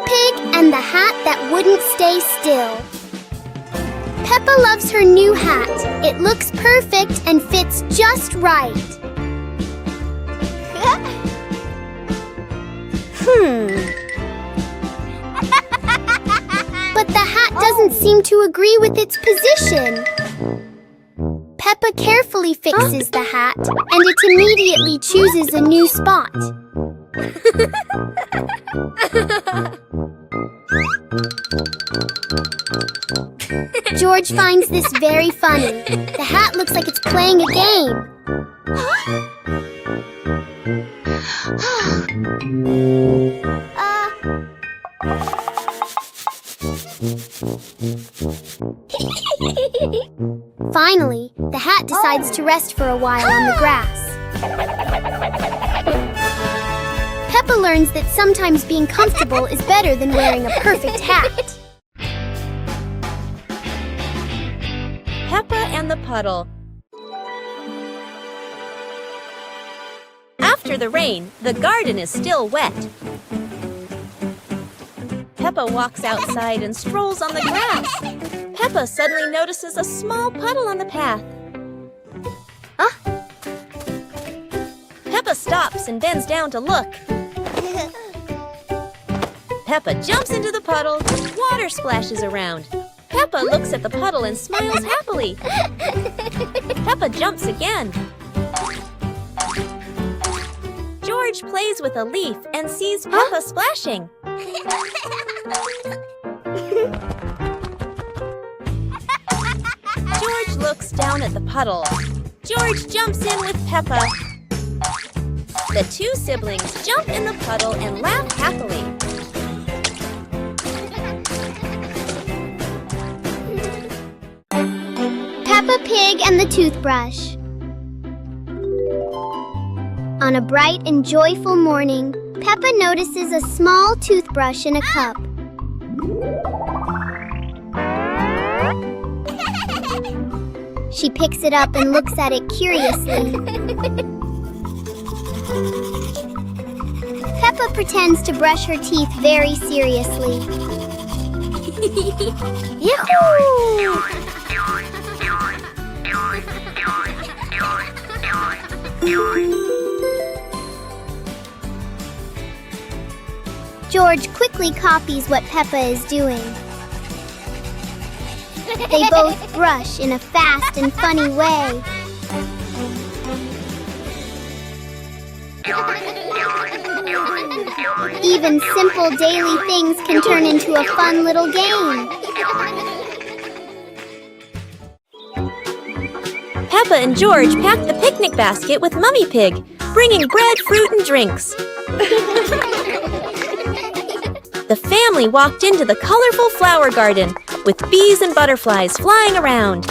Peppa Pig and the hat that wouldn't stay still. Peppa loves her new hat. It looks perfect and fits just right. But the hat doesn't seem to agree with its position. Peppa carefully fixes the hat, and it immediately chooses a new spot. George finds this very funny. The hat looks like it's playing a game. Finally, the hat decides to rest for a while on the grass. Peppa learns that sometimes being comfortable is better than wearing a perfect hat. Peppa and the puddle. After the rain, the garden is still wet. Peppa walks outside and strolls on the grass. Peppa suddenly notices a small puddle on the path. Peppa stops and bends down to look. Peppa jumps into the puddle. Water splashes around. Peppa looks at the puddle and smiles happily. Peppa jumps again. George plays with a leaf and sees Peppa splashing. George looks down at the puddle. George jumps in with Peppa. The two siblings jump in the puddle and laugh happily. Peppa Pig and the toothbrush. On a bright and joyful morning, Peppa notices a small toothbrush in a cup. She picks it up and looks at it curiously. Peppa pretends to brush her teeth very seriously. Yahoo! George quickly copies what Peppa is doing. They both brush in a fast and funny way. Even simple daily things can turn into a fun little game. Peppa and George packed the picnic basket with Mummy Pig, bringing bread, fruit, and drinks. The family walked into the colorful flower garden with bees and butterflies flying around.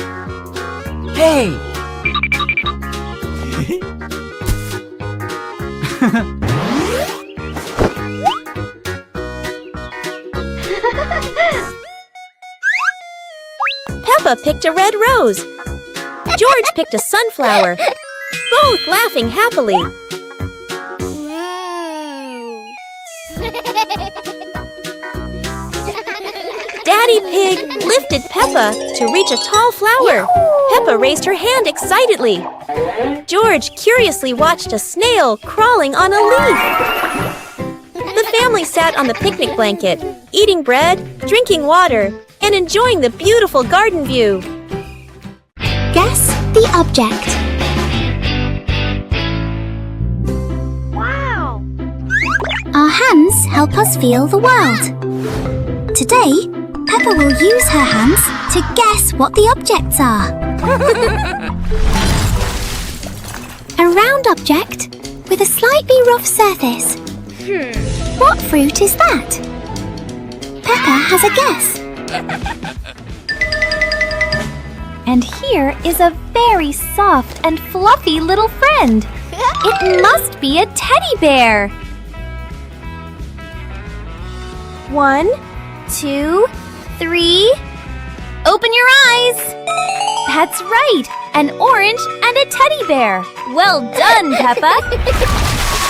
Hey! Peppa picked a red rose. George picked a sunflower, both laughing happily. Daddy Pig lifted Peppa to reach a tall flower. Peppa raised her hand excitedly. George curiously watched a snail crawling on a leaf. The family sat on the picnic blanket, eating bread, drinking water, and enjoying the beautiful garden view. Guess the object. Wow! Our hands help us feel the world. Today, Peppa will use her hands to guess what the objects are. A round object with a slightly rough surface. What fruit is that? Peppa has a guess. And here is a very soft and fluffy little friend. It must be a teddy bear. 1, 2, 3. Open your eyes. That's right, an orange and a teddy bear. Well done, Peppa.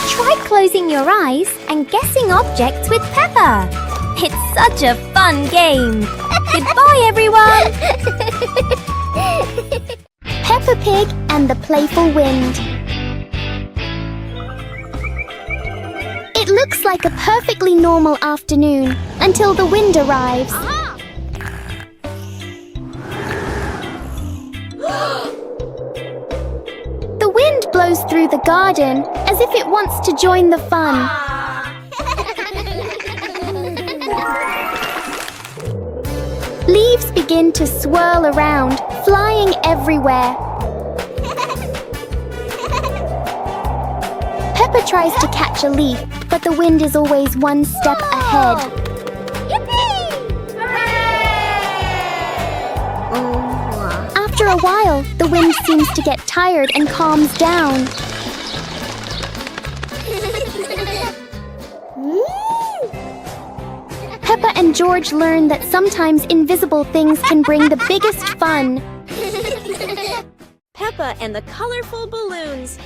Try closing your eyes and guessing objects with Peppa. It's such a fun game. Goodbye, everyone. Peppa Pig and the Playful Wind. It looks like a perfectly normal afternoon until the wind arrives. The wind blows through the garden as if it wants to join the fun. Leaves begin to swirl around, flying everywhere. Peppa tries to catch a leaf, but the wind is always one step ahead. After a while, the wind seems to get tired and calms down. Peppa and George learn that sometimes invisible things can bring the biggest fun. Peppa and the colorful balloons.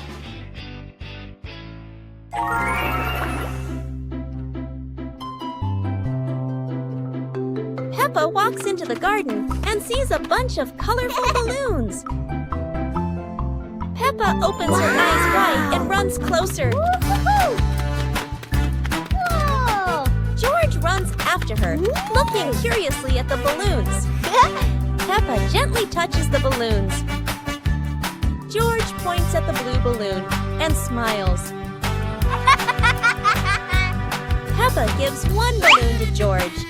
Peppa walks into the garden and sees a bunch of colorful balloons. Peppa opens her eyes wide and runs closer. George runs after her, looking curiously at the balloons. Peppa gently touches the balloons. George points at the blue balloon and smiles. Peppa gives one balloon to George.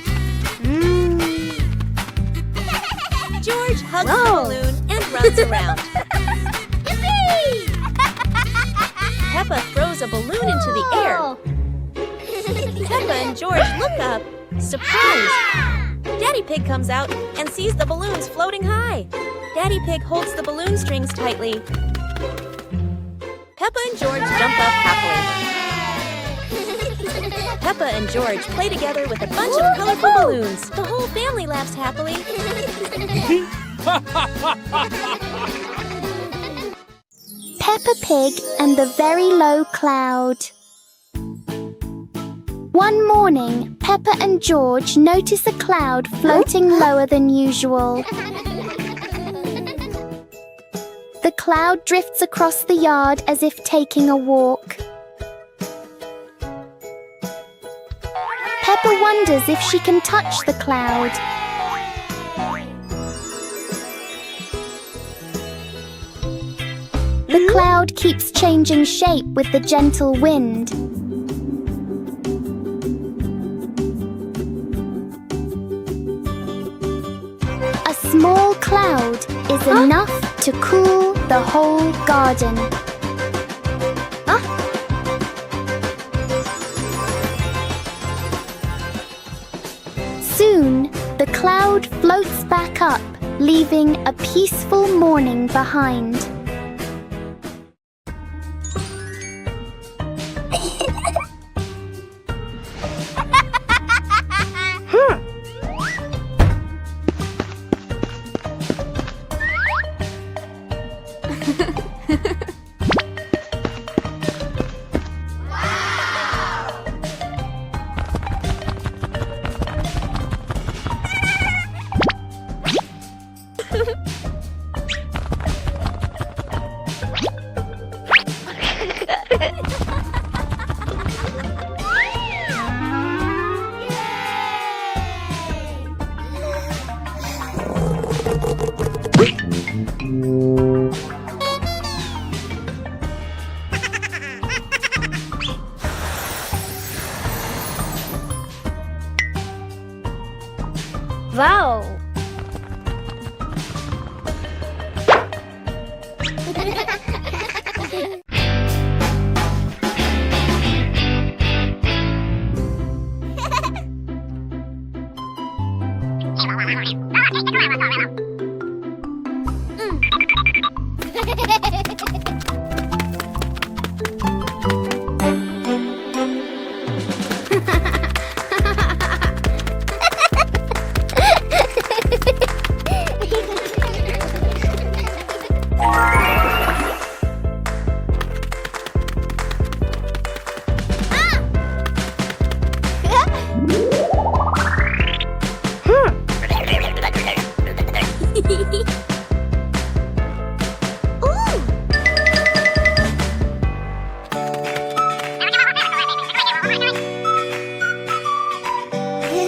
George hugs the balloon and runs around. Peppa throws a balloon into the air. Peppa and George look up, surprised. Daddy Pig comes out and sees the balloons floating high. Daddy Pig holds the balloon strings tightly. Peppa and George jump up happily. Peppa and George play together with a bunch of colorful balloons. The whole family laughs happily. Peppa Pig and the Very Low Cloud. One morning, Peppa and George notice a cloud floating lower than usual. The cloud drifts across the yard as if taking a walk. Peppa wonders if she can touch the cloud. The cloud keeps changing shape with the gentle wind. A small cloud is enough to cool the whole garden. Soon, the cloud floats back up, leaving a peaceful morning behind. Wow!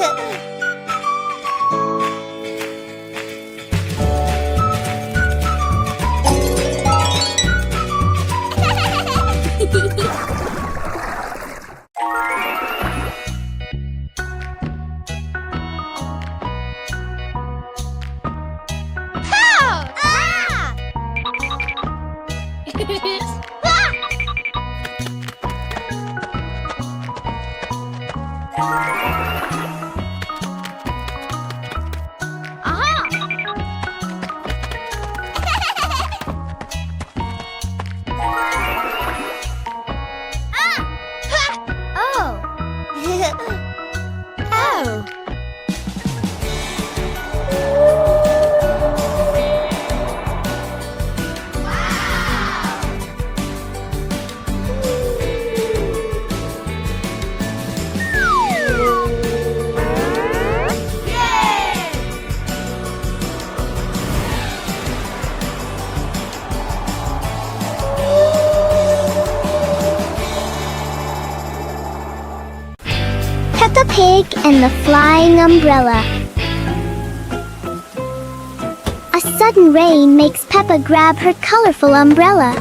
Oh. Peppa Pig and the Flying Umbrella. A sudden rain makes Peppa grab her colorful umbrella.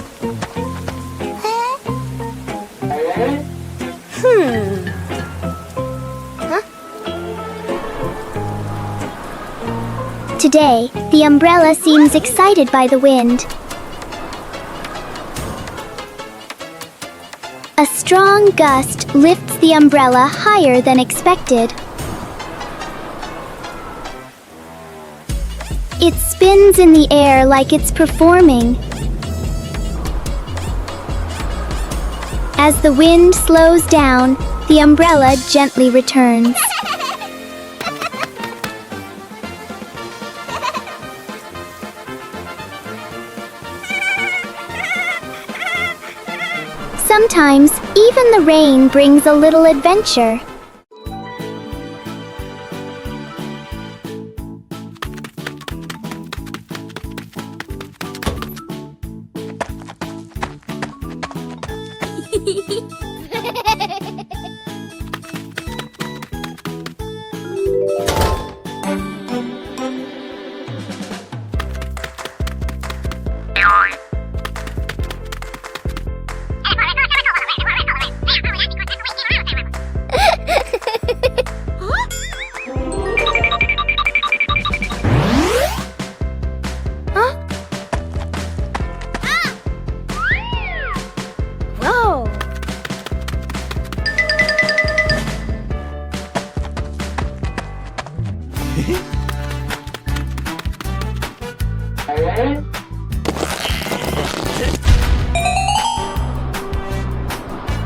Today, the umbrella seems excited by the wind. A strong gust lifts the umbrella higher than expected. It spins in the air like it's performing. As the wind slows down, the umbrella gently returns. Sometimes, even the rain brings a little adventure.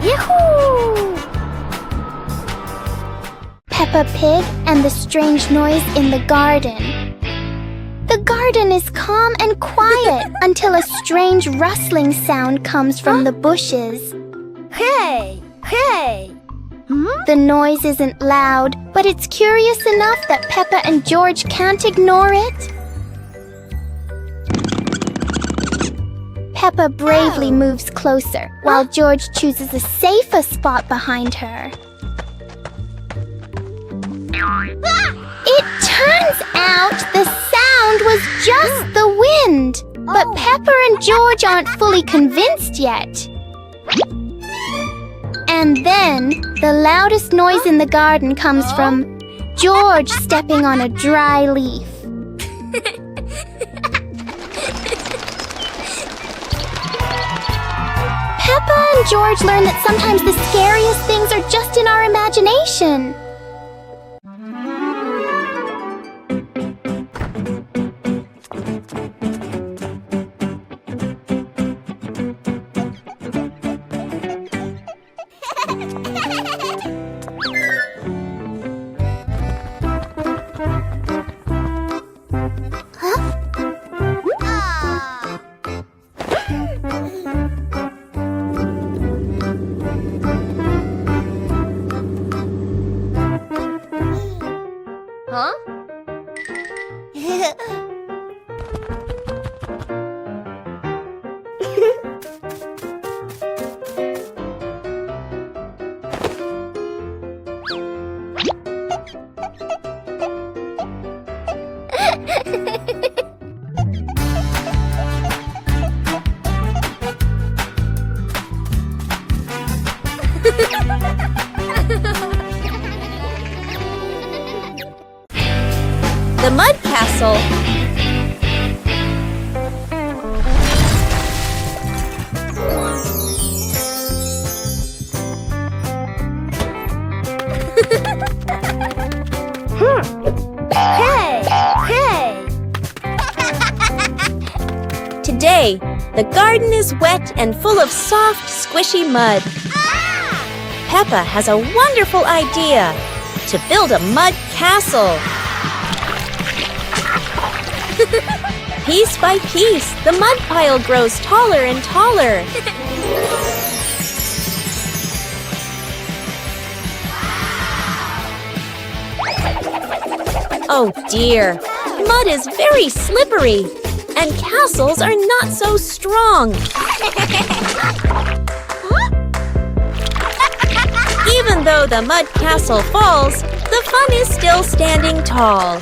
Yahoo! Peppa Pig and the strange noise in the garden. The garden is calm and quiet until a strange rustling sound comes from the bushes. Hey! Hey! The noise isn't loud, but it's curious enough that Peppa and George can't ignore it. Peppa bravely moves closer, while George chooses a safer spot behind her. It turns out the sound was just the wind, but Peppa and George aren't fully convinced yet. And then, the loudest noise in the garden comes from George stepping on a dry leaf. Peppa and George learn that sometimes the scariest things are just in our imagination. the mud castle. Hey! Hey! Today, the garden is wet and full of soft, squishy mud. Peppa has a wonderful idea to build a mud castle. Piece by piece, the mud pile grows taller and taller. Oh dear, mud is very slippery, and castles are not so strong. Even though the mud castle falls, the fun is still standing tall.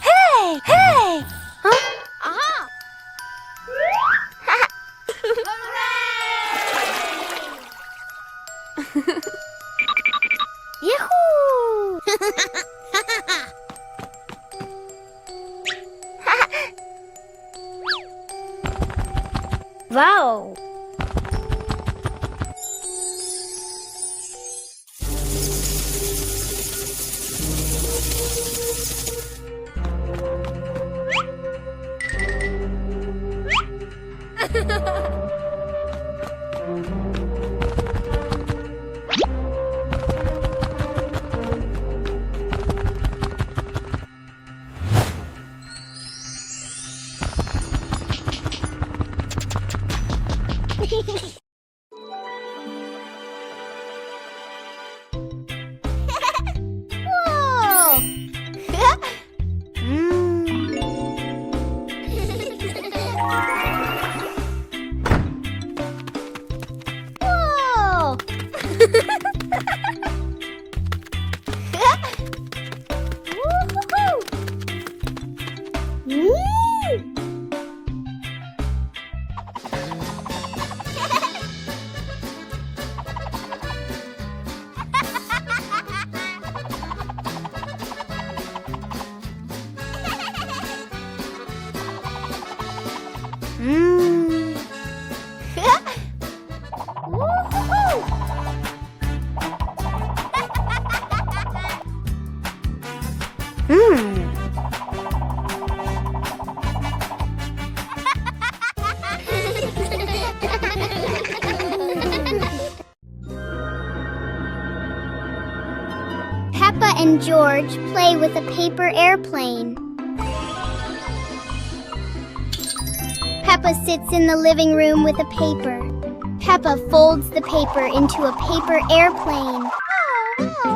Hey! Hey! Huh? Aha! Yahoo! Wow! Whoa! Whoa! Woo-hoo-hoo! Peppa and George play with a paper airplane. Peppa sits in the living room with a paper. Peppa folds the paper into a paper airplane.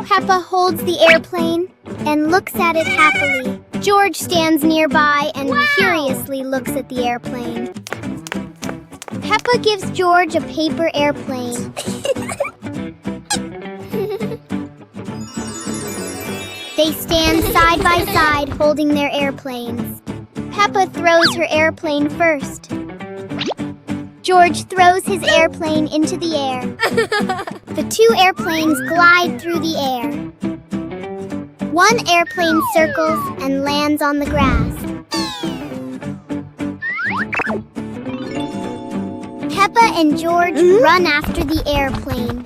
Peppa holds the airplane and looks at it happily. George stands nearby and curiously looks at the airplane. Peppa gives George a paper airplane. They stand side by side holding their airplanes. Peppa throws her airplane first. George throws his airplane into the air. The two airplanes glide through the air. One airplane circles and lands on the grass. Peppa and George run after the airplanes.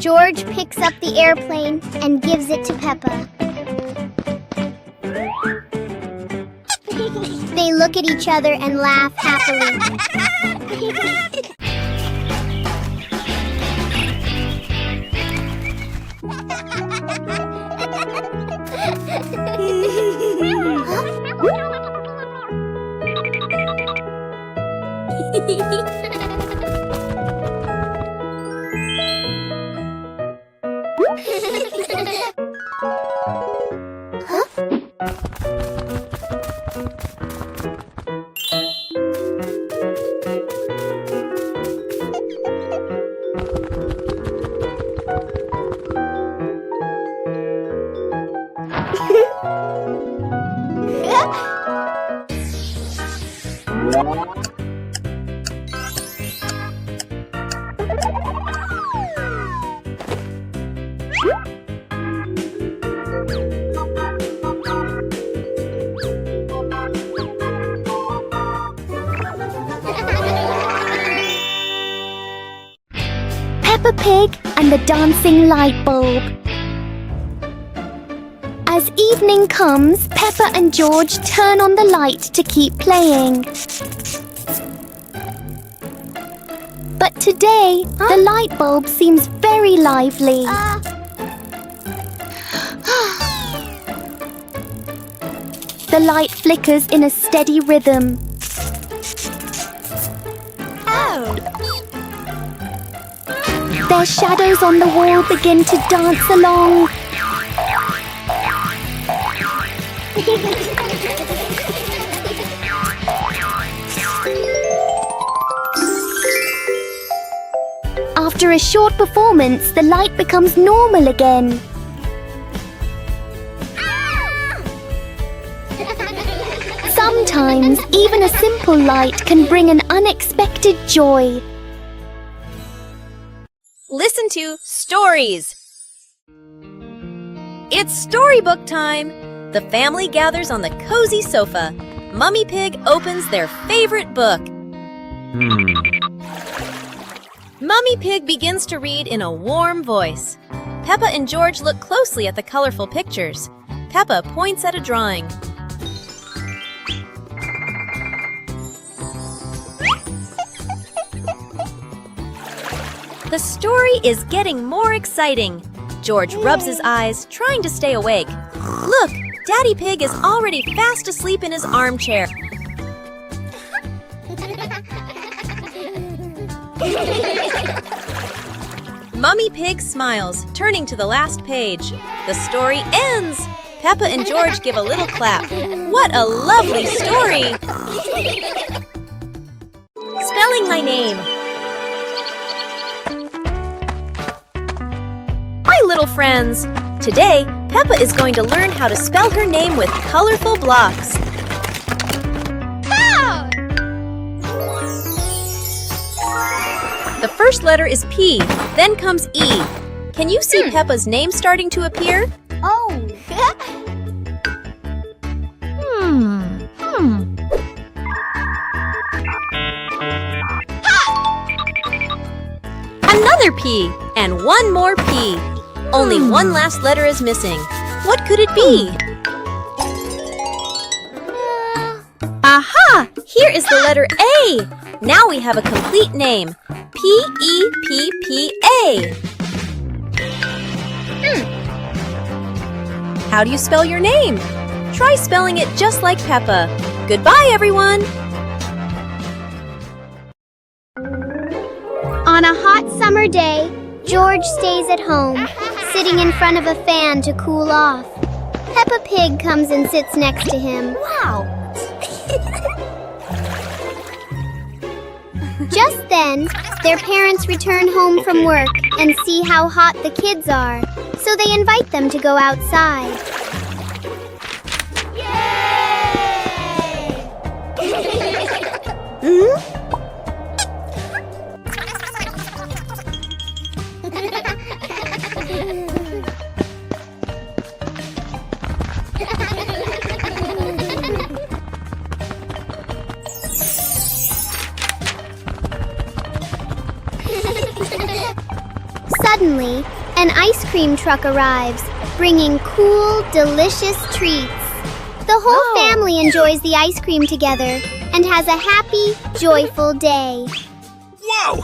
George picks up the airplane and gives it to Peppa. They look at each other and laugh happily. Pig and the Dancing Light Bulb. As evening comes, Peppa and George turn on the light to keep playing. But today, the light bulb seems very lively. The light flickers in a steady rhythm. Their shadows on the wall begin to dance along. After a short performance, the light becomes normal again. Sometimes, even a simple light can bring an unexpected joy. Listen to stories. It's storybook time. The family gathers on the cozy sofa. Mummy Pig opens their favorite book. Mummy Pig begins to read in a warm voice. Peppa and George look closely at the colorful pictures. Peppa points at a drawing. The story is getting more exciting. George rubs his eyes, trying to stay awake. Look, Daddy Pig is already fast asleep in his armchair. Mummy Pig smiles, turning to the last page. The story ends! Peppa and George give a little clap. What a lovely story! Spelling my name. Hi, little friends! Today, Peppa is going to learn how to spell her name with colorful blocks. The first letter is P, then comes E. Can you see Peppa's name starting to appear? Another P, and one more P. Only one last letter is missing. What could it be? Aha! Here is the letter A. Now we have a complete name. P-E-P-P-A. How do you spell your name? Try spelling it just like Peppa. Goodbye, everyone! On a hot summer day, George stays at home, sitting in front of a fan to cool off. Peppa Pig comes and sits next to him. Wow! Just then, their parents return home from work and see how hot the kids are, so they invite them to go outside. Yay! Suddenly, an ice cream truck arrives, bringing cool, delicious treats. The whole family enjoys the ice cream together and has a happy, joyful day. Whoa!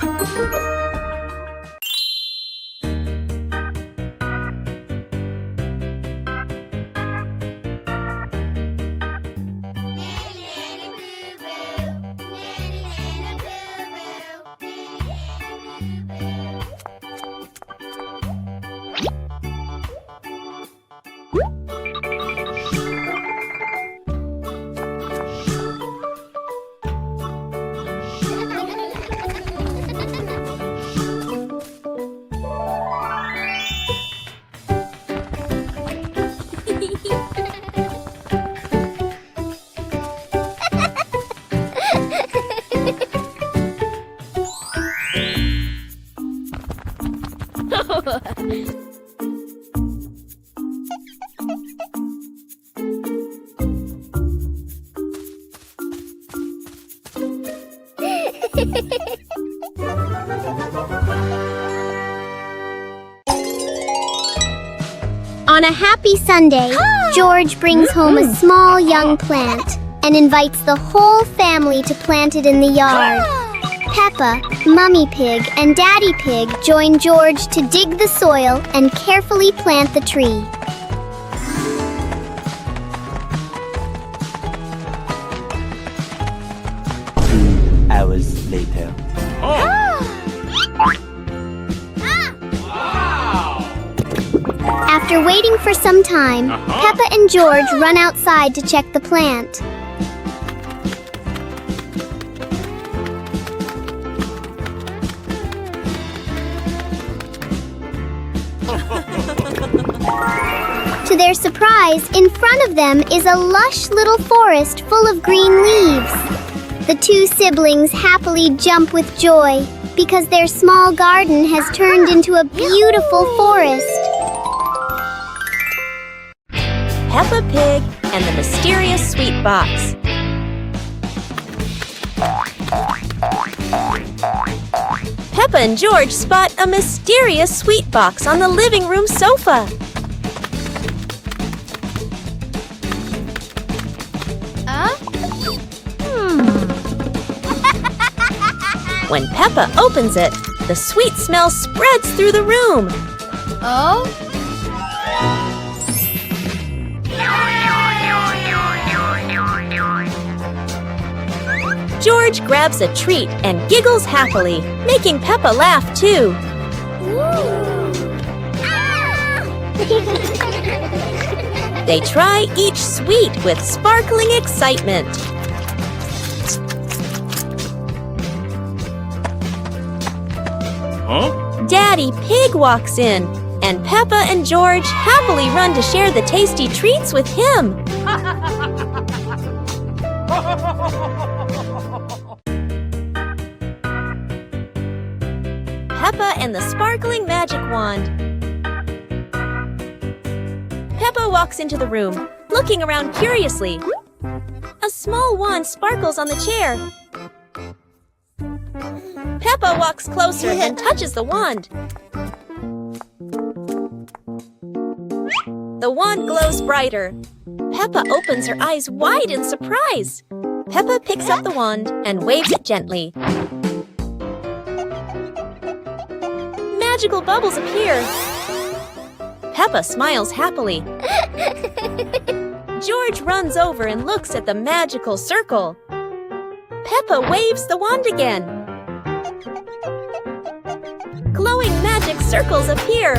On a happy Sunday, George brings home a small young plant and invites the whole family to plant it in the yard. Peppa, Mummy Pig, and Daddy Pig join George to dig the soil and carefully plant the tree. 2 hours later. After waiting for some time, Peppa and George run outside to check the plant. To their surprise, in front of them is a lush little forest full of green leaves. The two siblings happily jump with joy because their small garden has turned into a beautiful forest. Peppa Pig and the Mysterious Sweet Box. Peppa and George spot a mysterious sweet box on the living room sofa. When Peppa opens it, the sweet smell spreads through the room. George grabs a treat and giggles happily, making Peppa laugh too. They try each sweet with sparkling excitement. Daddy Pig walks in, and Peppa and George happily run to share the tasty treats with him. Peppa and the Sparkling Magic Wand. Peppa walks into the room, looking around curiously. A small wand sparkles on the chair. Peppa walks closer and touches the wand. The wand glows brighter. Peppa opens her eyes wide in surprise. Peppa picks up the wand and waves it gently. Magical bubbles appear. Peppa smiles happily. George runs over and looks at the magical circle. Peppa waves the wand again. Glowing magic circles appear.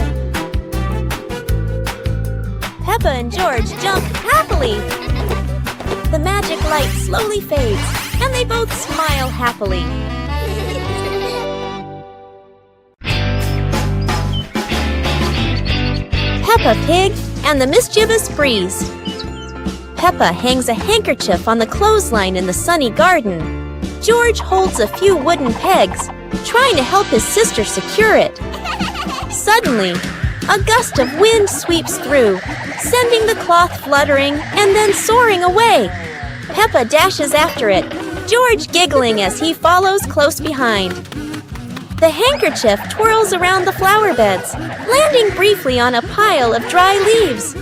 Peppa and George jump happily. The magic light slowly fades, and they both smile happily. Peppa Pig and the Mischievous Breeze. Peppa hangs a handkerchief on the clothesline in the sunny garden. George holds a few wooden pegs, trying to help his sister secure it. Suddenly, a gust of wind sweeps through, sending the cloth fluttering and then soaring away. Peppa dashes after it, George giggling as he follows close behind. The handkerchief twirls around the flower beds, landing briefly on a pile of dry leaves.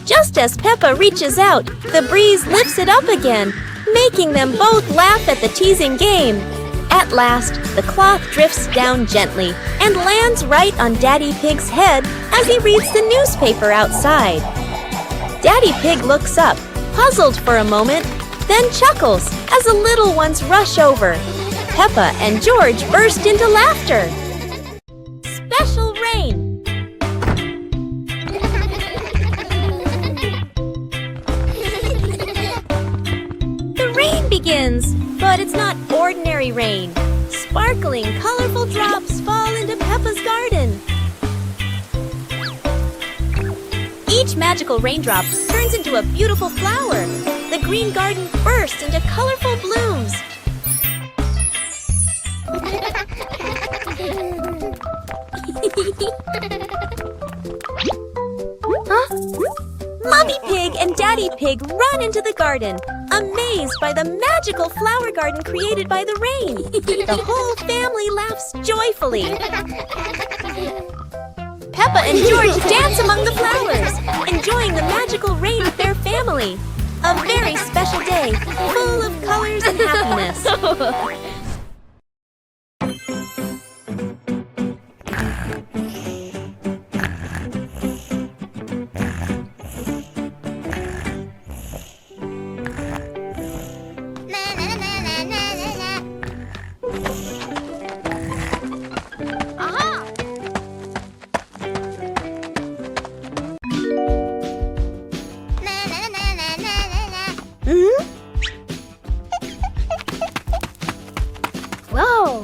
Just as Peppa reaches out, the breeze lifts it up again, making them both laugh at the teasing game. At last, the cloth drifts down gently and lands right on Daddy Pig's head as he reads the newspaper outside. Daddy Pig looks up, puzzled for a moment, then chuckles as the little ones rush over. Peppa and George burst into laughter. Special rain. The rain begins, but it's not ordinary rain. Sparkling, colorful drops fall into Peppa's garden. Each magical raindrop turns into a beautiful flower. The green garden bursts into colorful blooms. Mommy Pig and Daddy Pig run into the garden, amazed by the magical flower garden created by the rain. The whole family laughs joyfully. Peppa and George dance among the flowers, enjoying the magical reign of their family. A very special day, full of colors and happiness. Whoa!